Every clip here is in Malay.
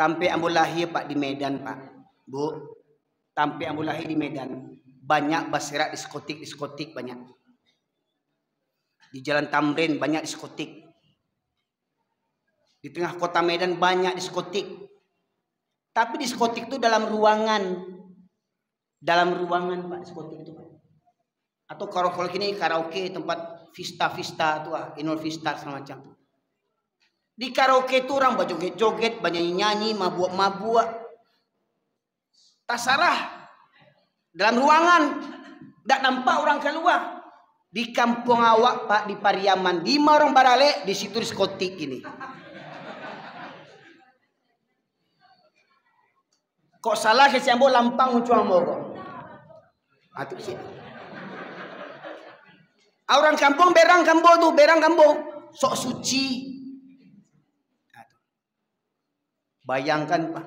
Tampe ambo lahir Pak di Medan Pak, Bu. Tampe ambo lahir di Medan. Banyak baserak diskotik banyak. Di Jalan Tamrin banyak diskotik. Di tengah kota Medan banyak diskotik. Tapi diskotik itu dalam ruangan. Dalam ruangan Pak, diskotik itu Pak. Atau kalau ini karaoke, tempat vista tuh, inul vista semacam. Di karaoke itu orang berjoget-joget, nyanyi, mabuk-mabuk. Tak salah. Dalam ruangan, tak nampak orang keluar. Di kampung awak Pak, di Pariaman, di Marong Barale, di situ diskotik ini. Kok salah ke siambo lampang cuang mogok. Atuh sih. Orang kampung berang kampung, sok suci. Bayangkan Pak,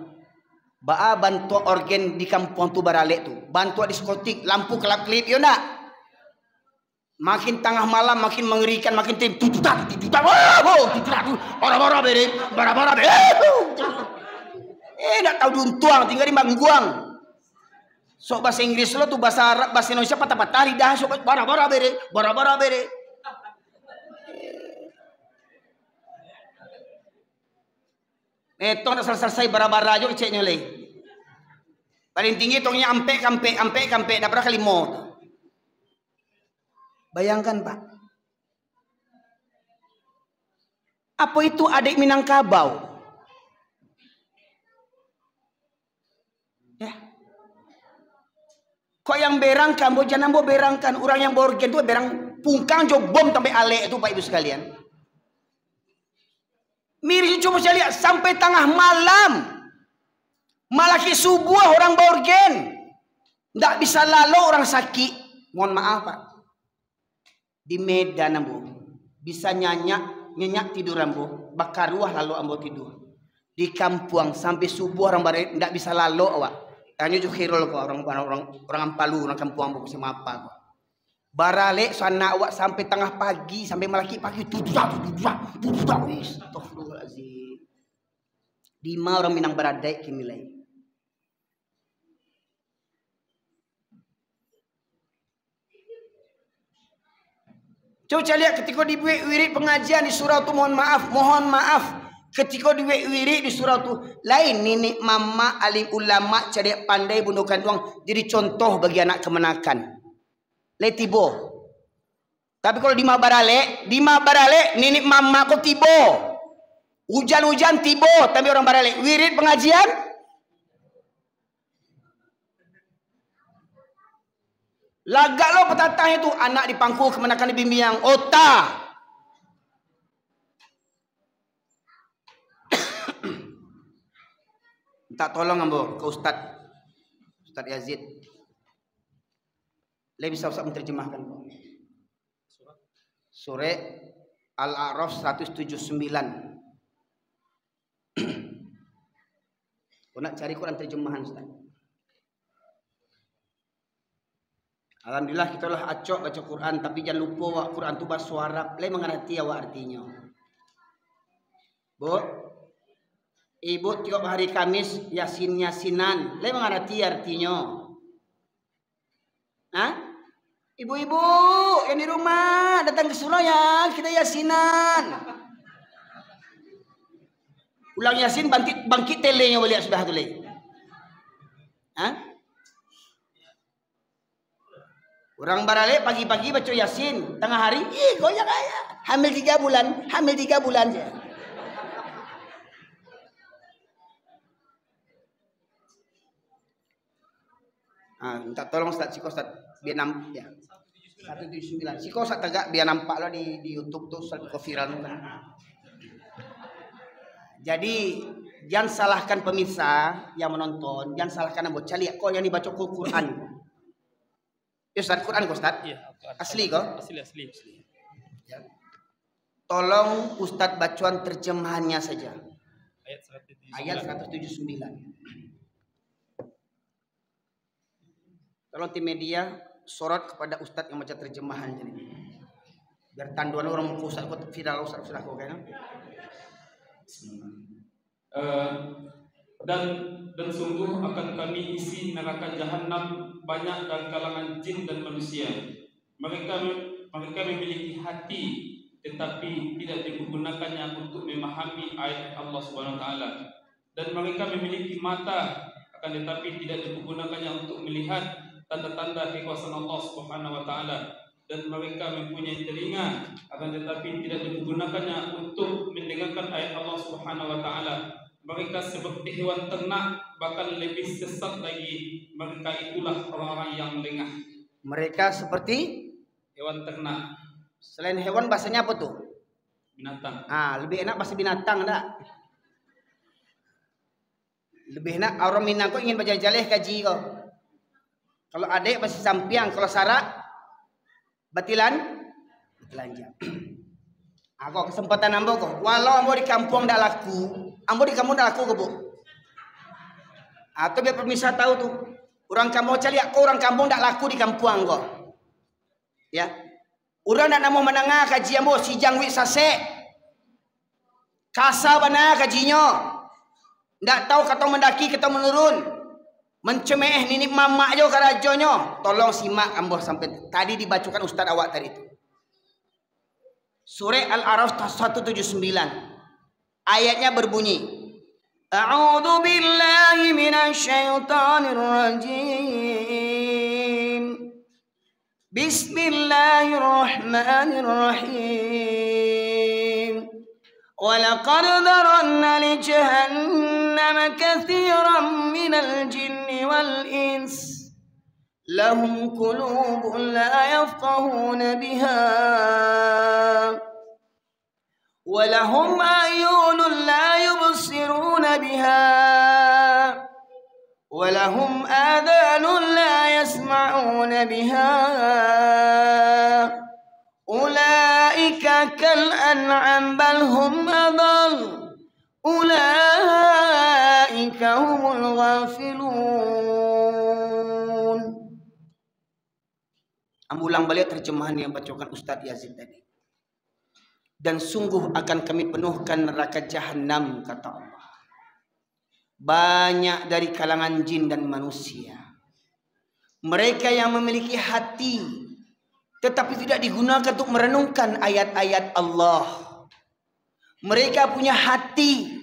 bantu organ di kampung tu Barale tu, bantu diskotik, lampu kelap-kelip, yo nak. Makin tengah malam makin mengerikan, makin tim tututak, bara-bara bere. Nak tahu duntuang, tinggal di Mangguang. Sok bahasa Inggris lo tuh bahasa Arab, bahasa Indonesia patah-patah lidah, sok bara-bara bere. Tong selesai bara-bara aja ceknya le. Paling tinggi tongnya ampe kampe, dah pernah kali mau. Bayangkan Pak. Apa itu adik Minangkabau? Ya. Kok yang berangkan, jangan mau berangkan. Orang yang borgen itu berang pungkang jog bom sampai ale itu Pak Ibu sekalian. Miris coba saya lihat sampai tengah malam. Malah ke subuh orang borgen. Tidak bisa lalu orang sakit. Mohon maaf Pak. Di Medan ambo. Bisa nyenyak tidur ambo. Bakar ruah lalu ambo tidur. Di kampung sampai subuh orang borgen tidak bisa lalu awak. Tanya juga khirul kok orang Ampalu, orang kampung ambo sama apa kok. Barale sana awak sampai tengah pagi sampai malaki pagi Astagfirullahaladzim. Di mana orang Minang Baradai kimilai. Coba lihat ketika di wirid pengajian di surau itu mohon maaf. Ketika di wirid di surau itu lain nenek mama alim ulama cerdik pandai bundukan uang jadi contoh bagi anak kemenakan. Tibo. Tapi kalau di Mabarale nenek mama kok tibo. Hujan-hujan tibo, tapi orang Barale wirid pengajian. Lagak lo petatahnya tuh anak di pangku kemenakan di bimbingan ota. Tak tolong ambo ke Ustaz Yazid. Lebih bisa Ustaz menerjemahkan. Surah Al-A'raf 179. Kau nak cari Quran terjemahan Ustaz. Alhamdulillah kita lah acok baca Quran, tapi jangan lupa wak Quran tu bahasa Arab. Lai mengerti awak artinya. Bu, ibu tiap hari Kamis yasinan. Lai mengerti artinya. Hah? Ibu-ibu yang di rumah datang ke surau ya, kita yasinan. Ulang yasin bangkit telenya boleh sudah tu le. Hah? Orang Barale pagi-pagi baca yasin, tengah hari, goyang aja. Hamil 3 bulan je. Minta tolong Ustaz Siko Ustaz biar nampak ya. 179. Siko Ustaz tegak biar nampak lo di YouTube tuh Ustaz Siko viral kan. Jadi jangan salahkan pemirsa yang menonton, jangan salahkan yang baca lihat kok yang dibaca Quran. Ya Ustaz Quran kok Ustaz? Iya, asli kok? Asli. Ya. Tolong Ustaz bacaan terjemahannya saja. Ayat 179. Tolong tim media sorot kepada Ustadz yang baca terjemahan ini. Biar tanduan orang muka Ustadz kok viral Ustadz sudah kok kayaknya. dan sungguh akan kami isi neraka jahanam banyak dari kalangan jin dan manusia. Mereka memiliki hati tetapi tidak digunakannya untuk memahami ayat Allah Subhanahu wa taala, dan mereka memiliki mata akan tetapi tidak digunakannya untuk melihat tanda-tanda kekuasaan Allah Subhanahu wa taala, dan mereka mempunyai telinga akan tetapi tidak digunakannya untuk mendengarkan ayat Allah Subhanahu wa taala. Mereka seperti hewan ternak, bahkan lebih sesat lagi. Mereka itulah orang-orang yang lengah. Mereka seperti hewan ternak. Selain hewan bahasanya apa tuh? Binatang. Lebih enak bahasa binatang enggak? Lebih enak orang Minang kok ingin baca jaleh kaji kok. Kalau adek bahasa sampiang, kalau sarak batilan jam. Kok kesempatan ambo kok. Walau ambo di kampung ndak laku, ambo di kampung ndak laku kok, Bu. Atau biar pemirsa tahu tuh. Orang kampung caliak kok orang kampung ndak laku di kampung kok. Ya. Orang ndak namo menengah kaji ambo si jangwi sase. Kasa bana kajinya. Ndak tahu kata mendaki kita menurun. Mencemeh nini mamak jo karajonyo. Tolong simak ambo sampai tadi dibacakan ustaz awak tadi itu. Surah Al-A'raf 179. Ayatnya berbunyi, A'udzu billahi minasy syaithanir rajim. Bismillahirrahmanirrahim. Wa laqad dharanna li jahannama katsiran minal jinni wal ins. Lahum qulubun la yafqahuna biha wa lahum a'yunun la yubsiruna biha wa lahum adhanun la yasma'una biha ulaika kal an'am bal hum adall ulaika humul ghafilun. Ulang balik terjemahan yang bacakan Ustaz Yazid tadi. Dan sungguh akan kami penuhkan neraka jahanam, kata Allah, banyak dari kalangan jin dan manusia. Mereka yang memiliki hati tetapi tidak digunakan untuk merenungkan ayat-ayat Allah. Mereka punya hati,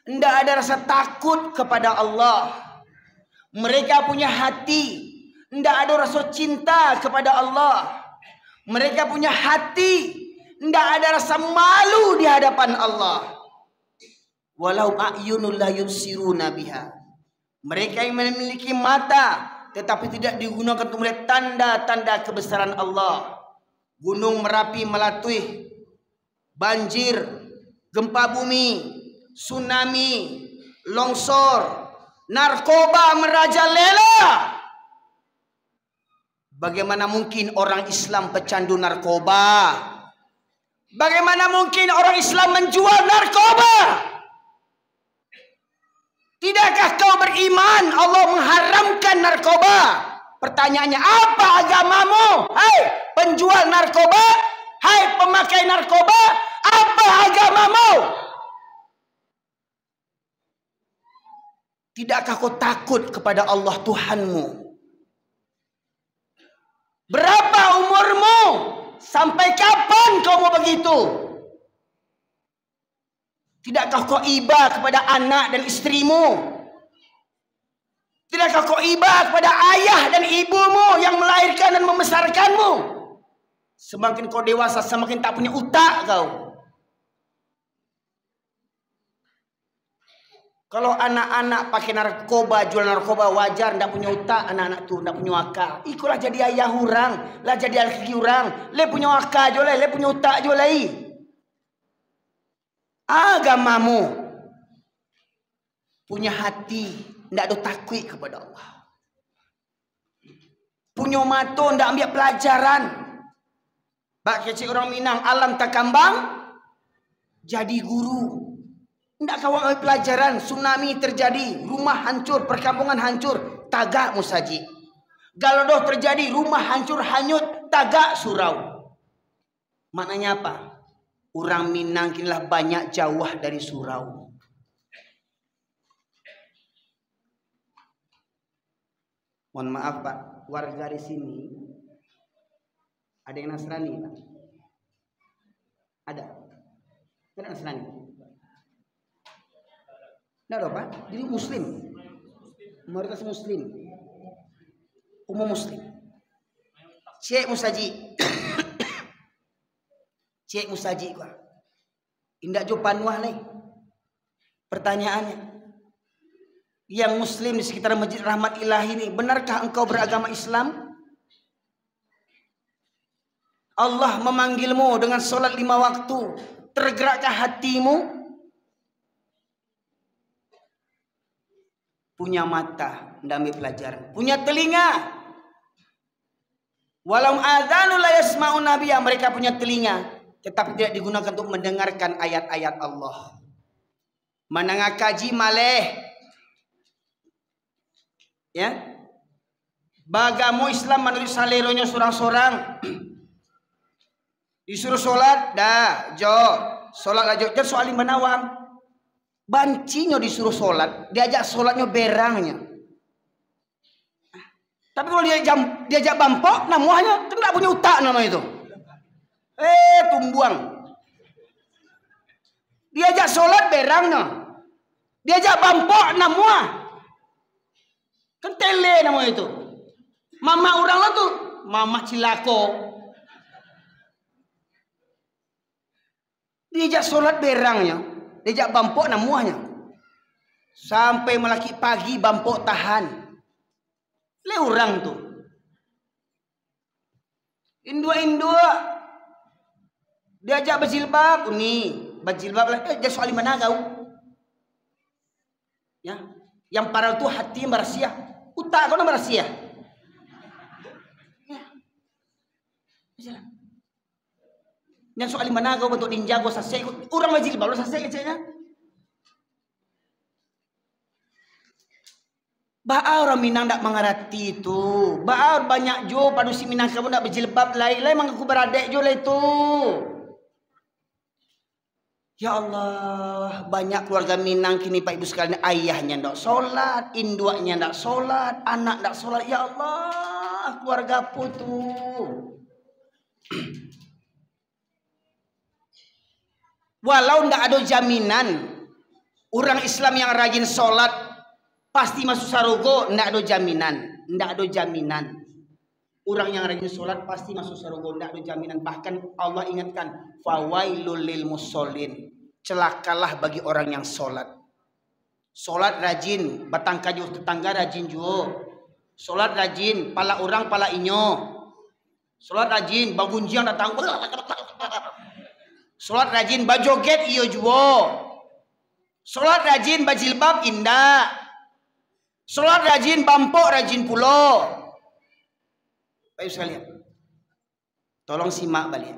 tidak ada rasa takut kepada Allah. Mereka punya hati, tidak ada rasa cinta kepada Allah. Mereka punya hati, tidak ada rasa malu di hadapan Allah. Walau a'yunul la yubsiruna biha. Mereka yang memiliki mata tetapi tidak digunakan untuk melihat tanda-tanda kebesaran Allah. Gunung Merapi melatih, banjir, gempa bumi, tsunami, longsor, narkoba merajalela. Bagaimana mungkin orang Islam pecandu narkoba? Bagaimana mungkin orang Islam menjual narkoba? Tidakkah kau beriman Allah mengharamkan narkoba? Pertanyaannya, apa agamamu? Hai penjual narkoba, hai pemakai narkoba, apa agamamu? Tidakkah kau takut kepada Allah Tuhanmu? Berapa umurmu? Sampai kapan kamu begitu? Tidakkah kau iba kepada anak dan istrimu? Tidakkah kau iba kepada ayah dan ibumu yang melahirkan dan membesarkanmu? Semakin kau dewasa, semakin tak punya otak kau. Kalau anak-anak pakai narkoba, jual narkoba, wajar, ndak punya otak anak-anak tu, ndak punya akal. Ikulah jadi ayah orang, lah jadi laki orang, le punya akal je le punya otak je lai. Agamamu punya hati, ndak ada takut kepada Allah. Punya mata, ndak ambil pelajaran. Bak kecil orang Minang, alam tak kambang, jadi guru. Tidak kau ambil pelajaran. Tsunami terjadi, rumah hancur, perkampungan hancur, tagak musaji. Galodoh terjadi, rumah hancur hanyut, tagak surau. Maknanya apa? Orang Minang kinilah banyak jauh dari surau. Mohon maaf Pak, warga di sini ada yang Nasrani Pak? Ada? Ada Nasrani? Tidak ada Pak? Jadi Muslim, mayoritas Muslim, umum Muslim. Cek Musaji, Cek Musaji Pak. Indak jo panuah leh. Pertanyaannya, yang Muslim di sekitar Masjid Rahmat Ilahi ini, benarkah engkau beragama Islam? Allah memanggilmu dengan sholat 5 waktu. Tergerakkah hatimu? Punya mata, tidak ambil pelajaran. Punya telinga. Walau adzanu la yasma'un nabiyya, mereka punya telinga, tetapi tidak digunakan untuk mendengarkan ayat-ayat Allah. Mananga kaji maleh. Ya, bagamu Islam menurut saleronya sorang-sorang. Disuruh sholat, dah, jo, sholat aja, jadi soal manawam. Bancinya disuruh sholat, diajak sholatnya berangnya. Tapi kalau diajak bampok, namanya kan tidak punya utak nama itu. Tumbuang. Diajak sholat berangnya, diajak bampok namanya. Kan tele nama itu. Mama orang lah tuh, mama cilako. Diajak sholat berangnya, diajak bampok namuahnya. Sampai melaki pagi bampok tahan. Le orang tuh. Indua-indua. Diajak berjilbab, berjilbab lah. Dia soal mana kau? Ya, yang parah tuh hati bersiah. Utak kau nak bersiah. Ya. Yang soal mana kau bentuk ninjago sasek. Orang berjilbab lo sasek kecilnya. Baar orang Minang tak mengerti itu. Baar banyak jo pada si Minang kamu tak berjilbab lain memang aku beradek jo lah itu. Ya Allah, banyak keluarga Minang kini Pak Ibu sekalian, ayahnya tak sholat, induaknya tak sholat, anak tak sholat. Ya Allah, keluarga putu. Walau tak ada jaminan orang Islam yang rajin sholat pasti masuk sarogo, tidak ada jaminan, tidak ada jaminan. Orang yang rajin sholat pasti masuk sarogo, tidak ada jaminan. Bahkan Allah ingatkan, fawailul lil musholin, celakalah bagi orang yang sholat. Sholat rajin, batang kayu tetangga rajin juga. Sholat rajin, pala orang pala inyo. Sholat rajin, bagunjiang datang. Sholat rajin, bajoget iyo juga. Sholat rajin, bajilbab indah. Sholat rajin, bampok rajin pulo. Baik sekalian, tolong simak balik.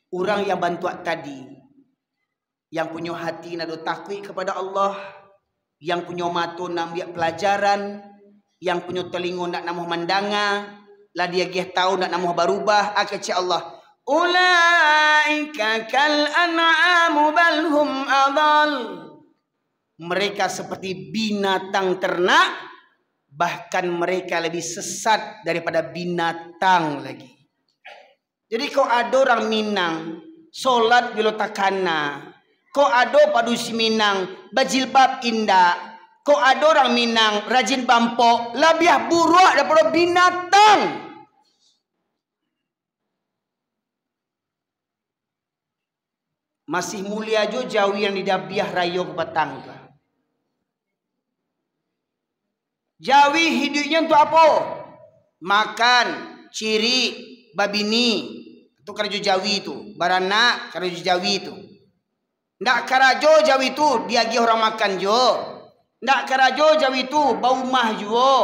Orang yang bantu tadi, yang punya hati nado takwi kepada Allah, yang punya mata nambiak pelajaran, yang punya telinga nak namuh mandanga, lah dia gih tahu nak namuh berubah, akece Allah. Ulaika kal an'amu bal hum adall. Mereka seperti binatang ternak, bahkan mereka lebih sesat daripada binatang lagi. Jadi kau ada orang Minang solat bilo takana, kau ada padusi Minang bajilbab indah, kau ada orang Minang rajin bampok, lebih buruk daripada binatang. Masih mulia jo Jawi yang didabiah rayo ke petangga. Jawi hidupnya untuk apa? Makan, ciri, babini. Itu karajo Jawi itu. Baranak karajo Jawi itu. Ndak karajo Jawi itu diagi orang makan jo. Ndak karajo Jawi itu bau mah jo.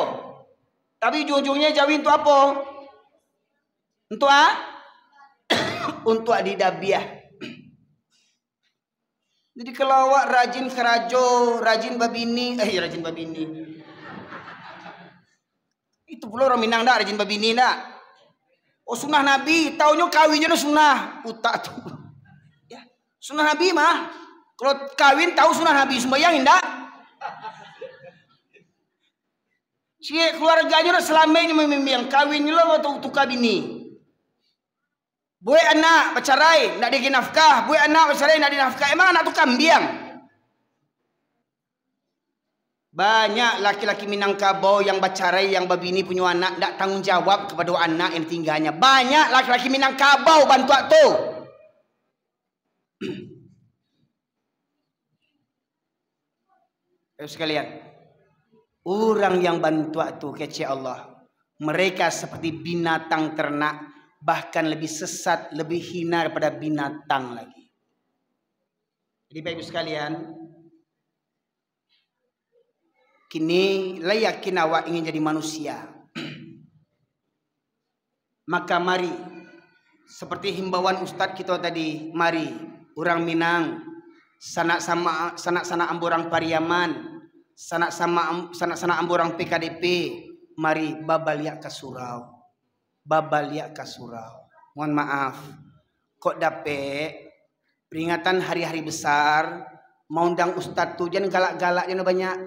Tapi ujung-ujungnya Jawi itu apa? Untuk untuk didabiah. Jadi kalau awak rajin karajo, rajin babini, rajin babini. Itu pula orang Minang dah rajin babini dah. Oh sunnah Nabi, taunya kawinnya sunnah. Utak tu. Ya, sunnah Nabi mah. Kalau kawin tahu sunnah Nabi, sembahyang indah. Cie keluarganya selamanya membimbing kawin lo atau tukar bini. Boy anak bercerai nak dibagi nafkah, boy anak bercerai nak dinafkah. Emang anak tu kambiang. Banyak laki-laki Minangkabau yang bercerai, yang berbini punya anak, tak tanggung jawab kepada anak yang tinggalnya. Banyak laki-laki Minangkabau bantu tu. Sekalian, orang yang bantu tu kece Allah, mereka seperti binatang ternak, bahkan lebih sesat, lebih hina daripada binatang lagi. Jadi Bapak Ibu sekalian, kini layakin awak ingin jadi manusia. Maka mari, seperti himbauan Ustadz kita tadi, mari orang Minang, sanak sana amborang Pariaman, sanak sana amborang PKDP, mari babaliak ke surau. Babaliak ke surau. Mohon maaf, kok dapet peringatan hari-hari besar, mau undang Ustadz tu jangan galak-galak jangan banyak.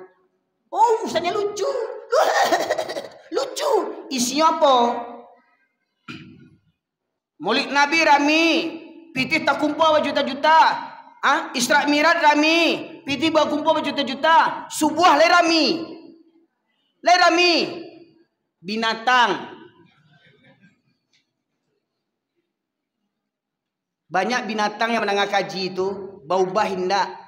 Oh, ustaznya lucu. Lucu. Isinya apa? Maulid Nabi rami, piti tak kumpul berjuta-juta. Isra Mi'raj rami, piti berkumpul berjuta-juta. Subuh le rami. Le rami. Binatang. Banyak binatang yang menengah kaji itu baubah hindak.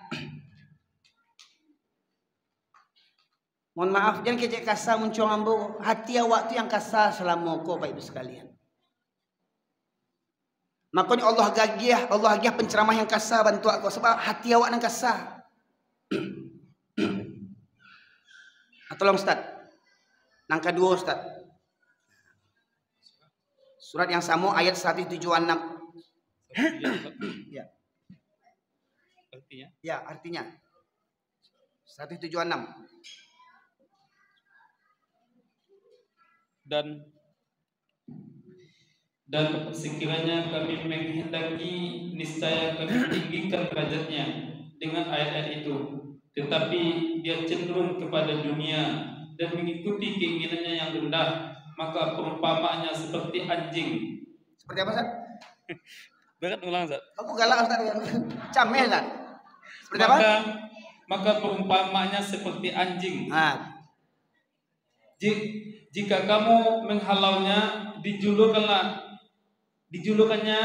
Mohon maaf, jangan kecek kasar muncul ambo. Hati awak tu yang kasar selama kau Bapak Ibu sekalian. Makanya Allah gagiah penceramah yang kasar bantu aku sebab hati awak yang kasar. Tolong Ustaz. Yang kedua Ustaz. Surat yang sama ayat 176. Ya. Artinya? Ya, artinya 176. Dan sekiranya kami menghendaki, niscaya kami tinggikan derajatnya dengan ayat-ayat itu. Tetapi dia cenderung kepada dunia dan mengikuti keinginannya yang rendah, maka perumpamaannya seperti anjing. Seperti apa Ustaz? Berat ulang Ustaz. Aku galak Ustaz. Cameh Ustaz. Seperti apa? Maka perumpamaannya seperti anjing. Jika kamu menghalaunya, dijulukannya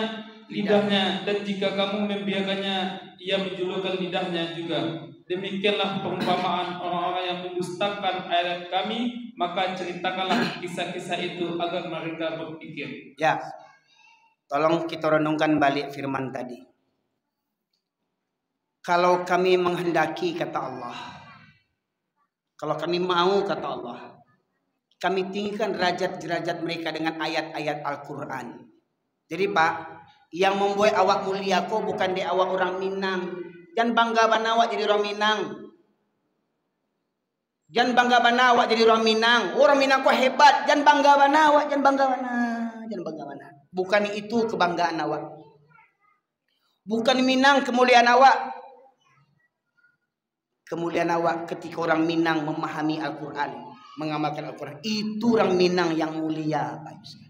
lidahnya, dan jika kamu membiarkannya, ia menjulurkan lidahnya juga. Demikianlah perumpamaan orang-orang yang mendustakan ayat kami, maka ceritakanlah kisah-kisah itu agar mereka berpikir. Ya, tolong kita renungkan balik firman tadi. Kalau kami menghendaki, kata Allah, kalau kami mau, kata Allah, kami tinggikan derajat-derajat mereka dengan ayat-ayat Al-Quran. Jadi Pak, yang membuat awak mulia kok bukan di awak orang Minang. Jangan bangga bana awak jadi orang Minang. Jangan bangga bana awak jadi orang Minang. Orang Minang kok hebat. Jangan bangga bana awak. Jangan bangga bana. Jangan bangga bana. Bukan itu kebanggaan awak. Bukan Minang kemuliaan awak. Kemuliaan awak ketika orang Minang memahami Al-Quran, mengamalkan Al-Quran. Itu orang Minang yang mulia, Pak.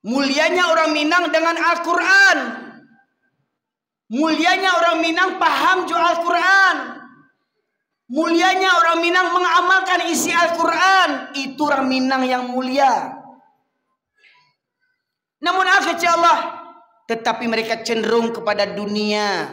Mulianya orang Minang dengan Al-Quran. Mulianya orang Minang paham juga Al-Quran. Mulianya orang Minang mengamalkan isi Al-Quran. Itu orang Minang yang mulia. Namun Allah, tetapi mereka cenderung kepada dunia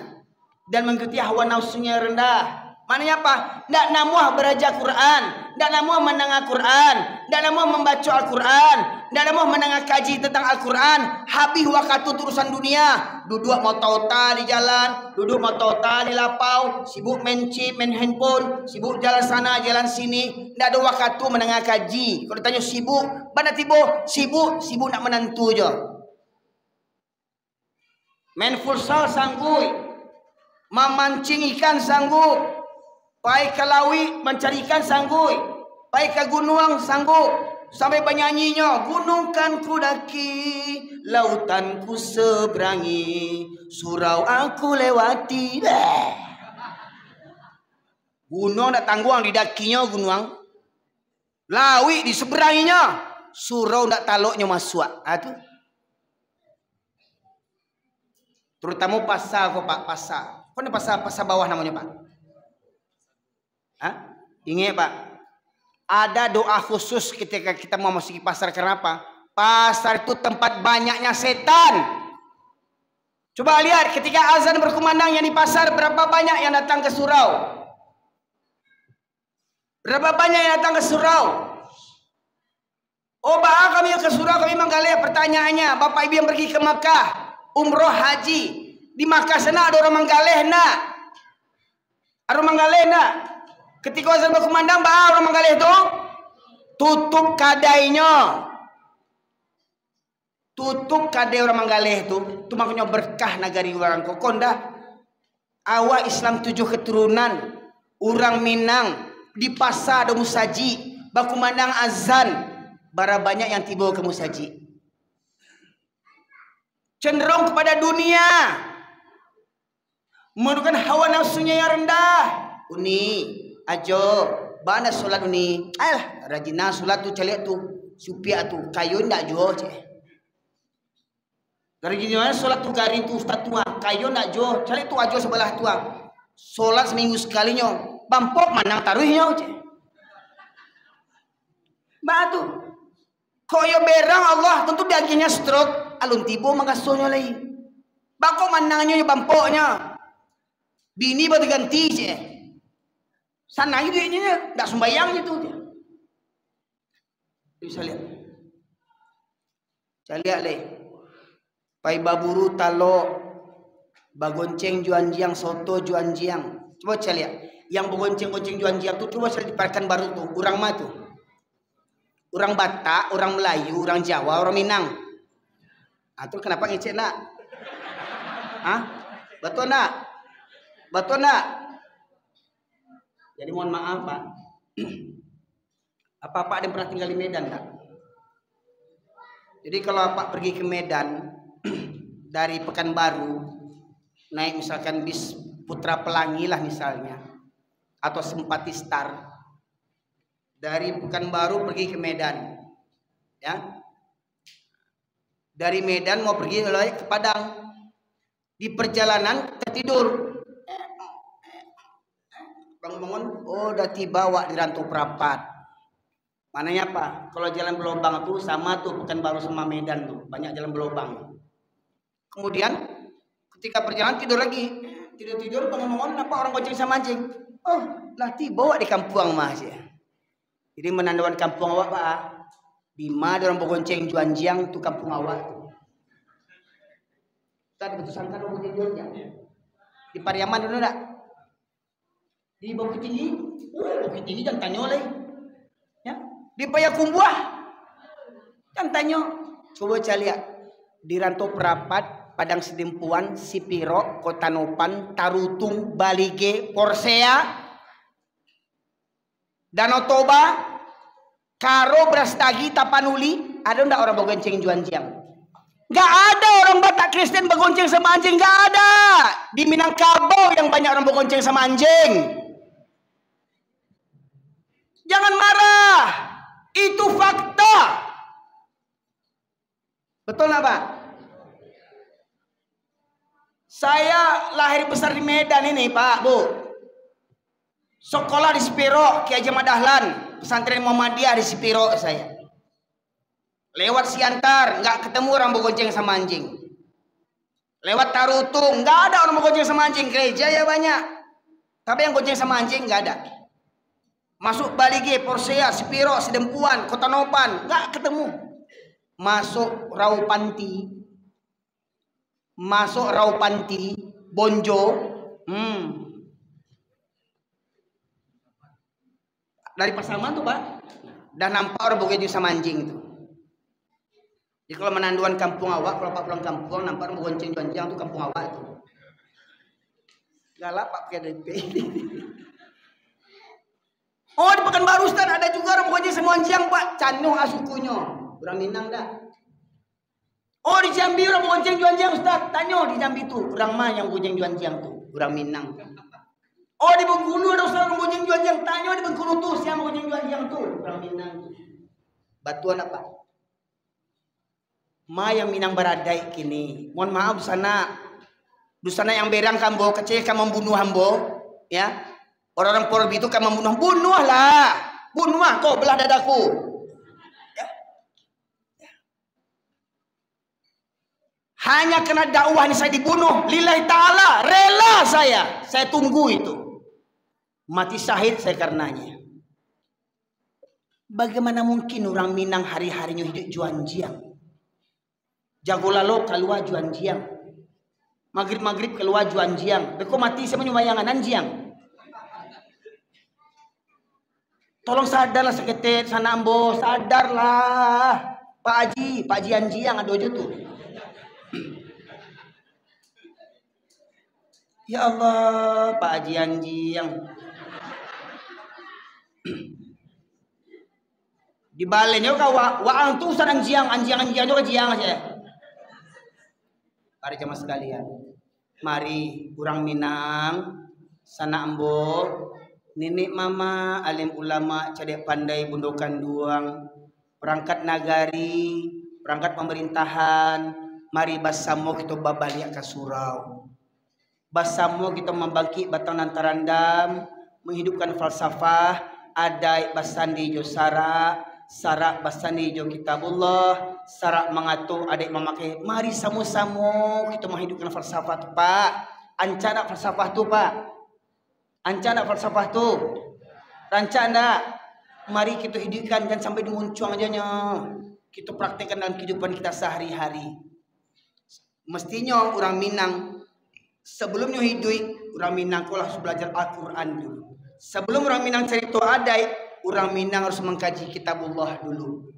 dan mengikuti hawa nafsunya rendah. Maknanya apa? Tidak namuah belajar Quran, tidak namuah mendengar Quran, tidak namuah membaca Al-Quran, tidak namuah mendengar kaji tentang Al-Quran. Habis waktu urusan dunia, duduk mau tauta di jalan, duduk mau tauta di lapau, sibuk main chip, main handphone, sibuk jalan sana, jalan sini, tidak ada waktu mendengar kaji. Kalau ditanya sibuk, mana tiba? Sibuk nak menantu je. Main futsal sanggup, memancing ikan sanggup, pai ke laut mencari ikan sanggup, pai ke gunung sanggup, sampai bernyanyinya, gunung kan ku daki, lautan ku seberangi, surau aku lewati. Gunung ndak tangguang di dakinya gunung. Lawi di seberanginya. Surau ndak taloknya masuk. Itu. Terutama pasar kok Pak, pasar. Kok ini pasar bawah namanya Pak? Hah? Ingat Pak. Ada doa khusus ketika kita mau masuki pasar. Kenapa? Pasar itu tempat banyaknya setan. Coba lihat ketika azan berkumandang yang di pasar, berapa banyak yang datang ke surau? Berapa banyak yang datang ke surau? Oh, Pak, kami ke surau, kami menggali. Pertanyaannya, Bapak Ibu yang pergi ke Makkah, umroh haji, di Makkah sana ada orang menggaleh nak? Ada orang menggaleh nak? Ketika azan berkumandang, Pak, orang menggaleh itu tutup kadainya. Tutup kadai orang menggaleh itu makanya berkah nagari orang kokonda. Awak Islam 7 keturunan, orang Minang di pasar ada musaji, bakumandang azan, bara banyak yang tiba ke musaji. Cenderung kepada dunia, menurunkan hawa nafsunya yang rendah. Uni, ajo, bana solat uni, alah, rajina solat tu calik tu, supia tu, kayu ndak jo cek. Dari gimana solat tu garing tu ustaz tua, kayu ndak jo, calik tu ajo sebelah tua. Solat seminggu sekalinya. Bampok manang taruhnya uce. Batu. Koyo berang Allah tentu dagingnya stroke. Alun tibo mangkasonya lagi. Bako manangnya bampoknya. Bini batu ganti ce. Sana itu dia ndak sembayang itu dia. Bisa lihat. Saya lihat leh. Pai baburu talo bagonceng juanjiang soto juanjiang. Coba saya lihat. Yang bergonceng-gonceng juanjiang itu coba saya diparkan baru tuh. Orang mah tuh. Orang Batak, orang Melayu, orang Jawa, orang Minang. Itu kenapa ngecek nak? Hah? Betul nak? Betul nak? Jadi mohon maaf Pak. Apa-apa ada yang pernah tinggal di Medan tak? Jadi kalau Pak pergi ke Medan dari Pekanbaru naik misalkan bis Putra Pelangi lah misalnya, atau Simpati Star, dari Pekanbaru pergi ke Medan, ya. Dari Medan mau pergi ke Padang, di perjalanan tertidur, bangun-bangun, oh udah tiba wak di Rantau Perapat. Mananya apa? Kalau jalan berlobang tuh sama tuh Pekanbaru sama Medan tuh, banyak jalan berlobang. Kemudian ketika perjalanan tidur lagi, tidur bangun-bangun, apa orang gonceng sama anjing? Oh, lah tiba di kampung mas ya. Jadi menandakan kampung awak Pak. Di mana orang bergonceng juanjiang tu kampung awak tu. Tadi betul sangka orang bergonceng juanjiang. Di Pariaman dulu tak? Di Bukit Tinggi. Bukit Tinggi jangan tanya lagi. Ya. Di Payakumbuh. Jangan tanya. Coba saya lihat. Di Rantau Perapat, Padang Sedempuan, Sipiro, Kota Nopan, Tarutung, Balige, Porsea, Danau Toba, Karo, Brastagi, Tapanuli. Ada enggak orang bergonceng juanjiang? Enggak ada orang Batak Kristen bergonceng sama anjing, enggak ada. Di Minangkabau yang banyak orang bergonceng sama anjing. Jangan marah. Itu fakta. Betul enggak, Pak? Saya lahir besar di Medan ini, Pak, Bu. Sekolah di Sipiro, Ki Haji Ahmad Dahlan, pesantren Muhammadiyah di Sipiro saya. Lewat Siantar, nggak ketemu orang bergonceng sama anjing. Lewat Tarutung, nggak ada orang bergonceng sama anjing. Gereja ya banyak, tapi yang gonceng sama anjing nggak ada. Masuk Balige, Porsea, Sipiro, Sedempuan, Kota Nopan, nggak ketemu. Masuk Raupanti, Bonjo, dari Pasaman tuh Pak, dah nampak orang bergonceng sama anjing itu. Jadi kalau menanduan kampung awak, kalau Pak pulang kampung nampak orang bergonceng juanjiang itu kampung awak itu. Galak Pak PDP. Oh di Pekanbaru Ustaz ada juga orang bergonceng sama anjing Pak, Canuh asukunya, orang Minang dah. Oh di Jambi orang bergonceng juanjiang Ustaz, tanya di Jambi tuh, orang mah yang bergonceng juanjiang tuh, orang Minang. Oh di Bengkulu ada usaha mengunjung jual-jual. Tanya di Bengkulu tuh siapa mengunjung jual-jual tuh. Orang Minang tuh. Batuan apa? Ma yang Minang Baradai kini. Mohon maaf di sana yang berang kambo kecil kan membunuh hambo, ya. Orang-orang Porbi itu kan membunuh, bunuhlah, kau belah dadaku. Ya. Ya. Hanya kena dakwah ini saya dibunuh, lillahi ta'ala, rela saya tunggu itu. Mati syahid saya karenanya. Bagaimana mungkin orang Minang hari-harinya hidup juanjiang? Jago lalo keluar juanjiang. Maghrib keluar juanjiang. Beko mati sama nyumayangan anjiang. Tolong sadarlah seketet sana ambo, sadarlah. Pak Haji anjiang ada aja tuh. Ya Allah, Pak Haji anjiang. Di balennya kau waang tuh sarang anjiang juga jiang aja. Para jamaah sekalian, mari orang Minang, sana ambo, nenek mama, alim ulama, cadek pandai bundokan duang, perangkat nagari, perangkat pemerintahan, mari basamo kita babaliak ke surau. Basamo kita membangkit batang nantarandam, menghidupkan falsafah, adai basandi jo sarak basani jo kitabullah, sarak mengatur adik memakai. Mari sama-sama kita menghidupkan falsafah tu Pak. Ancana falsafah tu Pak. Ancana falsafah tu. Rancana. Mari kita hidupkan, jangan sampai dimuncung aja nya. Kita praktekkan dalam kehidupan kita sehari-hari. Mestinya orang Minang sebelumnya hidup, orang Minang kau harus belajar Al-Quran dulu. Sebelum orang Minang cerita adai, orang Minang harus mengkaji kitabullah dulu.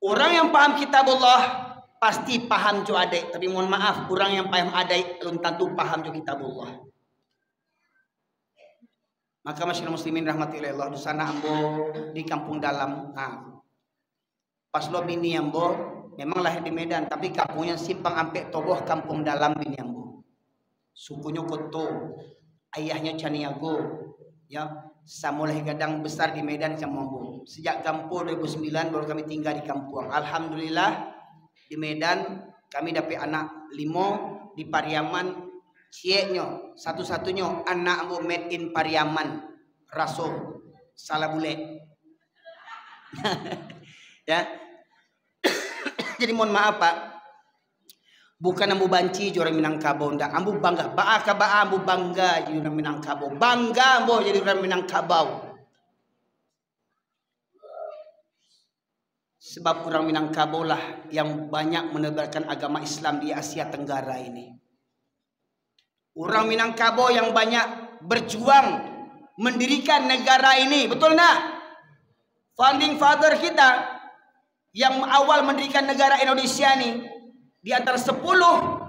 Orang yang paham kitabullah pasti paham jo adai. Tapi mohon maaf, orang yang paham adai belum tentu paham jo kitabullah. Maka masyarakat muslimin rahmatillah di sana ambo di kampung dalam. Pas lo bini ambo memang lahir di Medan, tapi kampungnya Simpang Ampek Toboh, kampung dalam bini ambo. Sukunya Koto, ayahnya Caniago, ya. Samulai gadang besar di Medan Camambo. Sejak Gampo 2009 baru kami tinggal di kampung. Alhamdulillah di Medan kami dapat anak 5, di Pariaman cieknya satu-satunya anak ambo made in Pariaman, Rasul salah bule. Ya. Jadi mohon maaf Pak. Bukan ambu banci orang Minangkabau ndak, ambu bangga. Ambu bangga jadi orang Minangkabau. Bangga ambu jadi orang Minangkabau. Sebab orang Minangkabau lah yang banyak menebarkan agama Islam di Asia Tenggara ini. Orang Minangkabau yang banyak berjuang mendirikan negara ini, betul nak? Founding father kita yang awal mendirikan negara Indonesia ini. Di antara 10,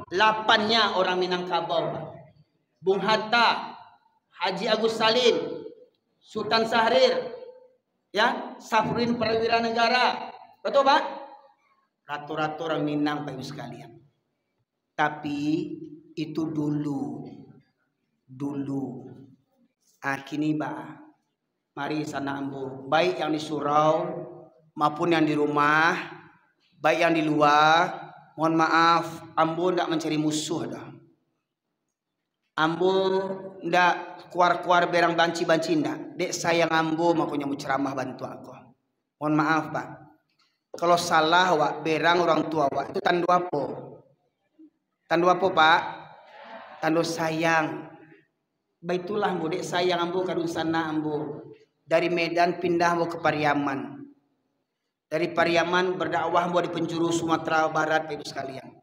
8-nya orang Minangkabau. Bung Hatta, Haji Agus Salim, Sultan Syahrir, ya, Safruddin Perwira Negara. Betul Pak? Ratu-ratu orang Minang Pak Ibu sekalian. Tapi itu dulu. Kini Pak, mari sana ambo, baik yang di surau maupun yang di rumah, baik yang di luar. Mohon maaf, ambo ndak mencari musuh dah. Ambo ndak keluar berang banci ndak. Dek sayang ambo makanya mau ceramah bantu aku. Mohon maaf Pak. Kalau salah wak berang orang tua wak itu tanda apa? Tanda apa Pak? Tanda sayang. Baitulah ambo dek sayang ambo kadun sana ambo. Dari Medan pindah ambo ke Pariaman. Dari Pariaman berdakwah di penjuru Sumatera Barat, Ibu sekalian.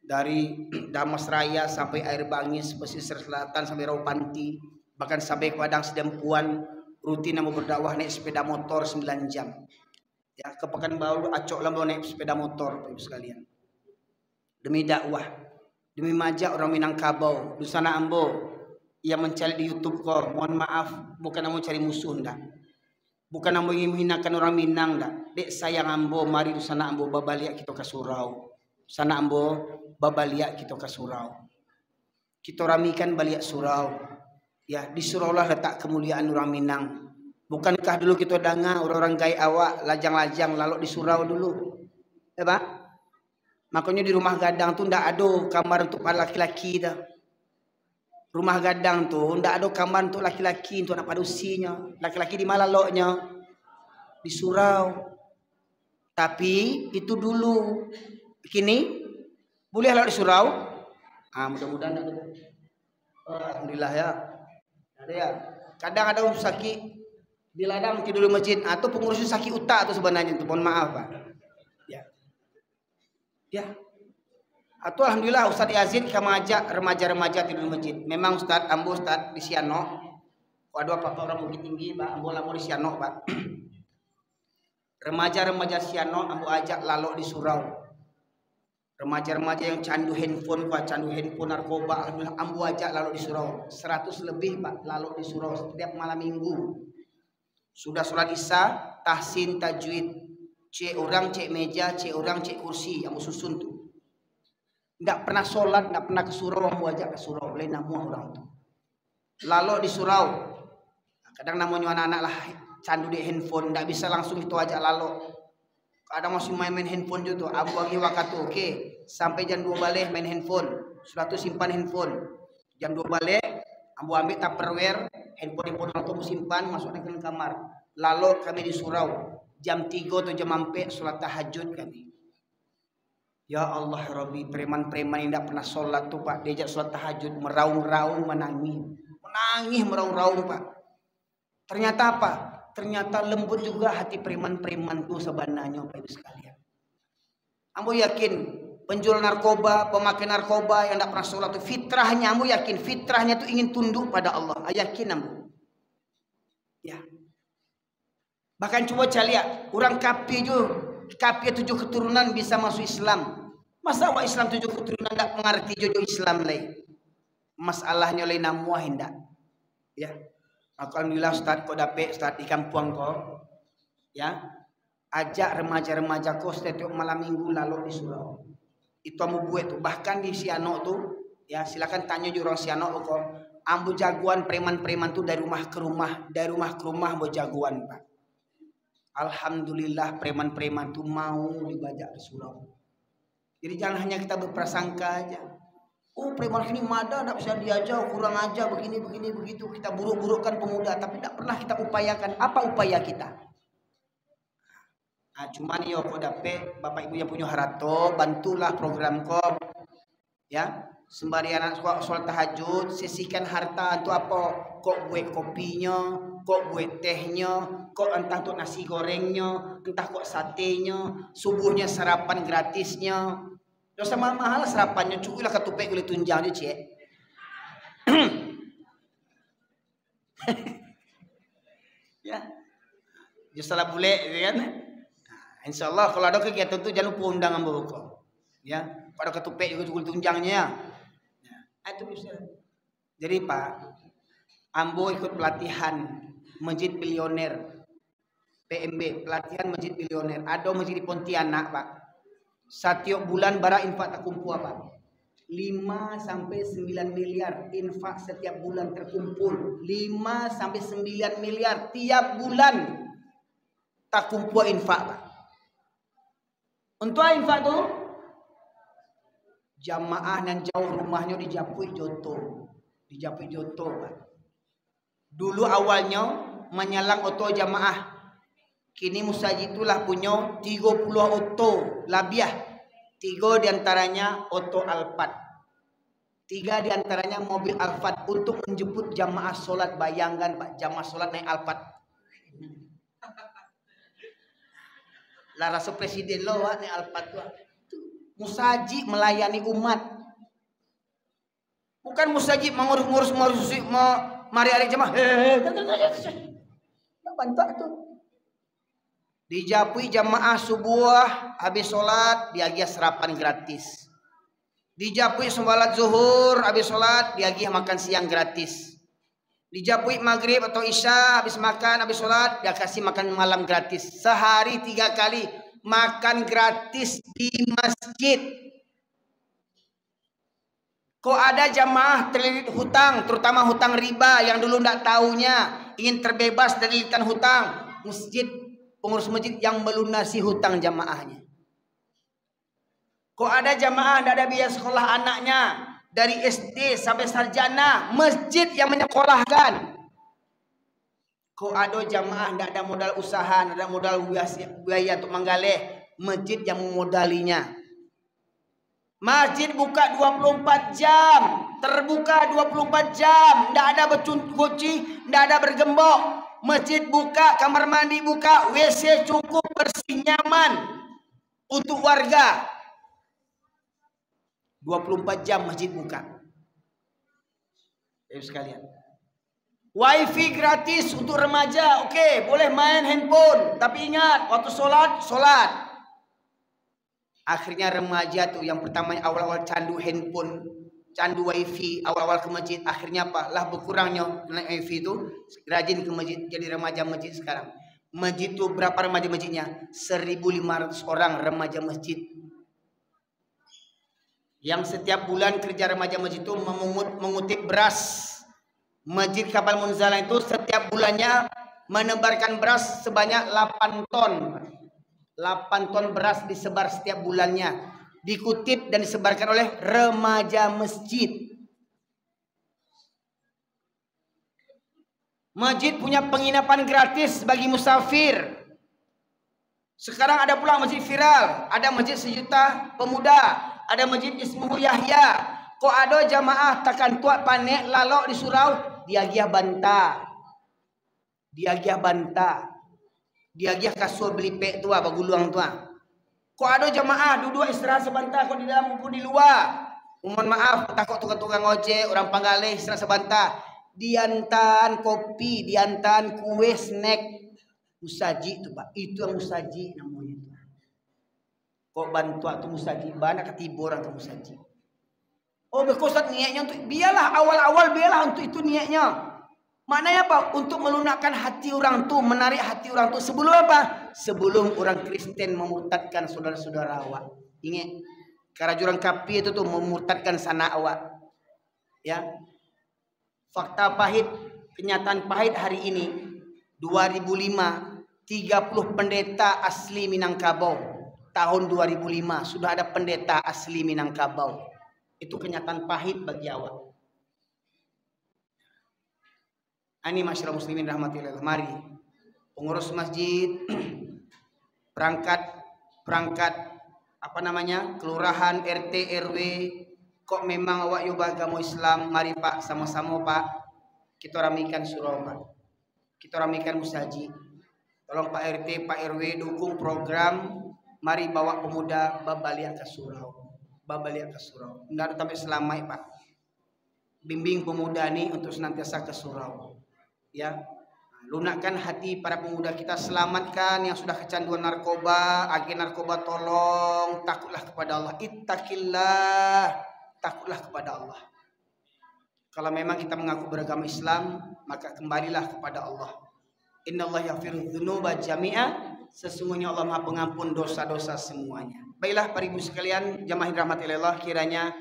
Dari Damas Raya sampai Air Bangis, pesisir selatan sampai Raupanti, bahkan sampai Padang Sedempuan, rutin mau berdakwah naik sepeda motor 9 jam. Ya, ke Pekanbaru acok lah naik sepeda motor, Ibu sekalian. Demi dakwah, demi majak orang Minangkabau, di sana ambo yang mencari di YouTube kok. Mohon maaf, bukan mau cari musuh ndak. Bukan ambo ingin menghinakan orang Minang dah. Dek sayang ambo, mari sana ambo babaliak kita ke surau. Sana ambo babaliak kita ke surau. Kita ramikan baliak surau. Ya, di surau lah letak kemuliaan orang Minang. Bukankah dulu kita dengar orang-orang gaya awak lajang-lajang lalu di surau dulu, ya Pak? Makanya di rumah gadang tuh ndak ada kamar untuk para laki-laki dah. Rumah gadang tuh ndak ada kamar untuk laki-laki untuk anak padusinya. Laki-laki di mana loknya? Di surau. Tapi itu dulu. Kini boleh lo di surau? Mudah-mudahan ada. Alhamdulillah ya. Ada ya. Kadang ada orang sakit di ladang tidur di masjid atau pengurus sakit utak tuh sebenarnya tuh. Mohon maaf Pak. Ya. Ya. Atau alhamdulillah Ustaz Yazid kami ajak remaja-remaja tidur di masjid. Memang Ustaz Ambo Ustaz di Siano. Waduh apa orang Bukit Tinggi Pak, Ambo di Siano Pak. Remaja-remaja Siano Ambo ajak lalu di surau. Remaja-remaja yang candu handphone Pak, candu handphone narkoba, alhamdulillah Ambo ajak lalu di surau. 100 lebih Pak lalu di surau setiap malam minggu. Sudah sholat isya, tahsin, tajwid, cek orang, cek meja, cek orang, cek kursi, Ambo susun tuh. Tidak pernah sholat, tidak pernah ke surau, Ambo ajak ke surau, boleh namuh orang tuh. Lalu di surau, kadang namanya anak-anak lah candu di handphone, tidak bisa langsung itu ajak lalu. Kadang masih main-main handphone juga tuh, Ambo lagi waktu oke, sampai jam 2 balik main handphone, sudah tuh simpan handphone. Jam 2 balik, Ambo ambil tupperware, handphone orang tuh simpan, masuk ke kamar. Lalu kami di surau, jam 3 atau jam 4 sholat tahajud kami. Ya Allah Rabbi, preman-preman yang tidak pernah sholat tuh Pak, diajak sholat tahajud, meraung-raung, menangis meraung-raung Pak. Ternyata apa? Ternyata lembut juga hati preman-preman tuh sebenarnya Pak Ibu sekalian. Ambo yakin penjual narkoba, pemakai narkoba yang tidak pernah sholat itu fitrahnya, Ambo yakin fitrahnya tuh ingin tunduk pada Allah. Yakin Ambo. Ya. Bahkan coba lihat orang kafir juga. Kafir 7 keturunan bisa masuk Islam. Masa awak Islam 7 keturunan tidak mengerti jodoh Islam lain. Masalahnya lain namuah hendak. Ya. Alhamdulillah Ustaz kau dapat Ustaz di kampung kau. Ya. Ajak remaja-remaja kau setiap malam minggu lalu di surau. Itu Ambo buat tuh. Bahkan di Siano tuh, ya silakan tanya di orang Siano kau. Ambo jagoan preman-preman tuh dari rumah ke rumah Ambo jagoan Pak. Alhamdulillah preman-preman itu mau dibajak ke surau. Jadi jangan hanya kita berprasangka aja. Oh preman ini mada tidak bisa diajak, kurang aja begini begitu. Kita buruk-burukkan pemuda, tapi tidak pernah kita upayakan. Apa upaya kita? Cuman yo kau dapat bapak ibu yang punya harato, bantulah program kau. Ya, sembari anak sholat tahajud, sisihkan harta untuk apa? Kok buat kopinya, kok buat tehnya, kok entah untuk nasi gorengnya, entah kok satenya, subuhnya sarapan gratisnya. Dosa mahal sarapannya, cukuplah ketupek boleh tunjang dia cek. Ya, justru lah boleh kan? Insya Allah kalau ada kegiatan itu jangan lupa undang Ambo kok. Ya, kalau ketupek juga boleh tunjangnya. Ya, itu bisa. Jadi Pak, Ambo ikut pelatihan Masjid Bilioner PMB, pelatihan Masjid Bilioner. Ada masjid di Pontianak Pak. Setiap bulan bara infak tak kumpul Pak. 5 sampai 9 miliar infak setiap bulan terkumpul. 5 sampai 9 miliar tiap bulan tak kumpul infak Pak. Untuk infak tu jamaah yang jauh rumahnya di Japui Joto Pak. Dulu awalnya menyalang oto jamaah. Kini Musajid itulah punya 30 oto labiah. 3 diantaranya oto Alphard. 3 diantaranya mobil Alphard untuk menjemput jamaah sholat. Bayangkan Pak, jamaah sholat naik Alphard. Lah rasa presiden lo naik Alphard tuh. Musajid melayani umat. Bukan musajid mengurus mari hari jemaah. Bantu tuh. Dijapui jamaah subuh habis sholat diagih sarapan gratis. Dijapui sholat zuhur habis sholat diagih makan siang gratis. Dijapui maghrib atau isya habis sholat dia kasih makan malam gratis. Sehari 3 kali makan gratis di masjid. Kok ada jamaah terlilit hutang, terutama hutang riba yang dulu tidak tahunya, ingin terbebas dari lilitan hutang. Pengurus masjid yang melunasi hutang jamaahnya. Kok ada jamaah tidak ada biaya sekolah anaknya dari SD sampai sarjana, masjid yang menyekolahkan. Kok ada jamaah tidak ada modal usaha, tidak ada modal biaya untuk menggalih, masjid yang memodalinya. Masjid buka 24 jam, terbuka 24 jam, tidak ada bercuci, tidak ada bergembok. Masjid buka, kamar mandi buka, WC cukup, bersih, nyaman untuk warga. 24 jam masjid buka. Sekalian. Wifi gratis untuk remaja, oke, boleh main handphone, tapi ingat waktu sholat. Akhirnya remaja tuh yang pertama awal-awal candu handphone, candu wifi, awal-awal ke masjid, akhirnya apa? Lah berkurangnya naik wifi itu, rajin ke masjid, jadi remaja masjid sekarang. Masjid tuh berapa remaja masjidnya? 1.500 orang remaja masjid. Yang setiap bulan kerja remaja masjid itu mengutip beras. Masjid Kapal Munzalah itu setiap bulannya menebarkan beras sebanyak 8 ton. 8 ton beras disebar setiap bulannya, dikutip dan disebarkan oleh remaja masjid. Masjid punya penginapan gratis bagi musafir. Sekarang ada pula masjid viral, ada masjid 1 juta pemuda, ada masjid Ismuhu Yahya. Kok ada jamaah takkan tuak panek lalok di surau, diagiah bantah. Diagiah kasur beli pek tua baguluang tua. Kok ada jamaah duduk istirahat sebentar, kok di dalam maupun di luar. Mohon maaf, takut tukang ojek, orang panggalih istirahat sebentar. Diantan kopi, diantan kue, snack, musaji itu Pak. Itu yang musaji namanya. Kok bantu tuh musaji, banyak ketibur orang ke musaji. Oh, berkosat niatnya untuk biarlah awal-awal biarlah untuk itu niatnya. Maknanya apa? Untuk melunakkan hati orang tuh, menarik hati orang tuh. Sebelum apa? Sebelum orang Kristen memurtadkan saudara-saudara awak. Ingat, Karajurang Kapi itu tuh memurtadkan sanak awak. Ya. Fakta pahit, kenyataan pahit hari ini 2005, 30 pendeta asli Minangkabau. Tahun 2005 sudah ada pendeta asli Minangkabau. Itu kenyataan pahit bagi awak. Ini masyarakat muslimin rahmatillah. Mari pengurus masjid, perangkat apa namanya, kelurahan, RT, RW, kok memang awak yo agama Islam, mari Pak sama-sama Pak kita ramikan surau Pak, kita ramikan musaji. Tolong Pak RT, Pak RW dukung program, mari bawa pemuda babaliak ke surau, nggak sampai selamai Pak, bimbing pemuda ini untuk senantiasa ke surau. Ya, lunakkan hati para pemuda kita, selamatkan yang sudah kecanduan narkoba, agen narkoba, tolong takutlah kepada Allah, ittaqillah, takutlah kepada Allah. Kalau memang kita mengaku beragama Islam, maka kembalilah kepada Allah. Innallaha yaghfiru dzunuba jami'a, sesungguhnya Allah Maha Pengampun dosa-dosa semuanya. Baiklah para ibu sekalian, jamaah rahmatillah, kiranya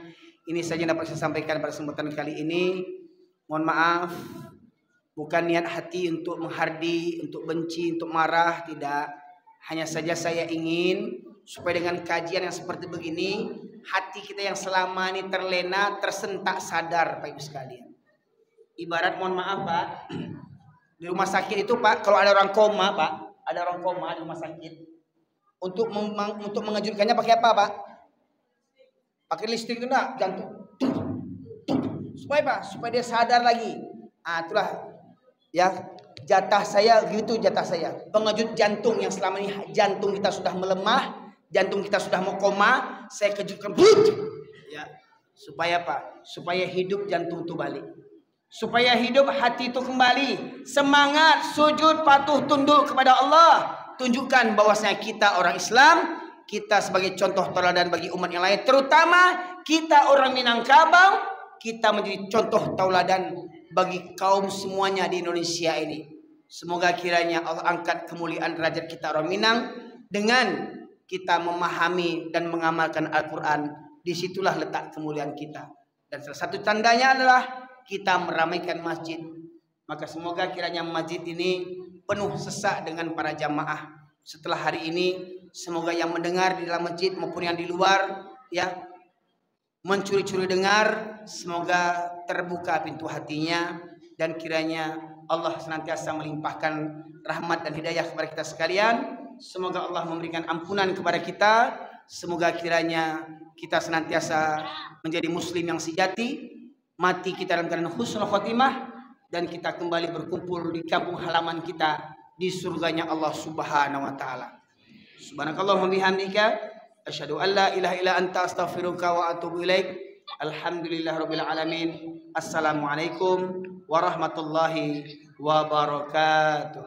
ini saja dapat saya sampaikan pada kesempatan kali ini. Mohon maaf, bukan niat hati untuk menghardi, untuk benci, untuk marah, tidak. Hanya saja saya ingin supaya dengan kajian yang seperti begini, hati kita yang selama ini terlena, tersentak sadar Pak Ibu sekalian. Ibarat mohon maaf Pak, di rumah sakit itu Pak, kalau ada orang koma Pak, ada orang koma di rumah sakit, untuk mengejutkannya pakai apa Pak? Pakai listrik itu enggak, jantung. Supaya dia sadar lagi. Itulah ya, jatah saya gitu, jatah saya. Pengejut jantung yang selama ini jantung kita sudah melemah, jantung kita sudah mau koma, saya kejutkan. Ya, supaya apa? Supaya hidup jantung itu balik. Supaya hidup hati itu kembali. Semangat, sujud, patuh, tunduk kepada Allah. Tunjukkan bahwasanya kita orang Islam, kita sebagai contoh teladan bagi umat yang lain, terutama kita orang Minangkabau, kita menjadi contoh tauladan bagi kaum semuanya di Indonesia ini. Semoga kiranya Allah angkat kemuliaan derajat kita orang Minang dengan kita memahami dan mengamalkan Al-Quran. Disitulah letak kemuliaan kita. Dan salah satu tandanya adalah kita meramaikan masjid. Maka semoga kiranya masjid ini penuh sesak dengan para jamaah. Setelah hari ini, semoga yang mendengar di dalam masjid maupun yang di luar, ya, mencuri-curi dengar, semoga terbuka pintu hatinya, dan kiranya Allah senantiasa melimpahkan rahmat dan hidayah kepada kita sekalian. Semoga Allah memberikan ampunan kepada kita. Semoga kiranya kita senantiasa menjadi muslim yang sejati, mati kita dalam keadaan husnul khotimah, dan kita kembali berkumpul di kampung halaman kita di surganya Allah Subhanahu wa taala. Subhanakallahumma bihamdika asyhadu an la ilaha illa anta astaghfiruka wa atubu ilaik. Alhamdulillahirabbil alamin. Assalamualaikum warahmatullahi wabarakatuh.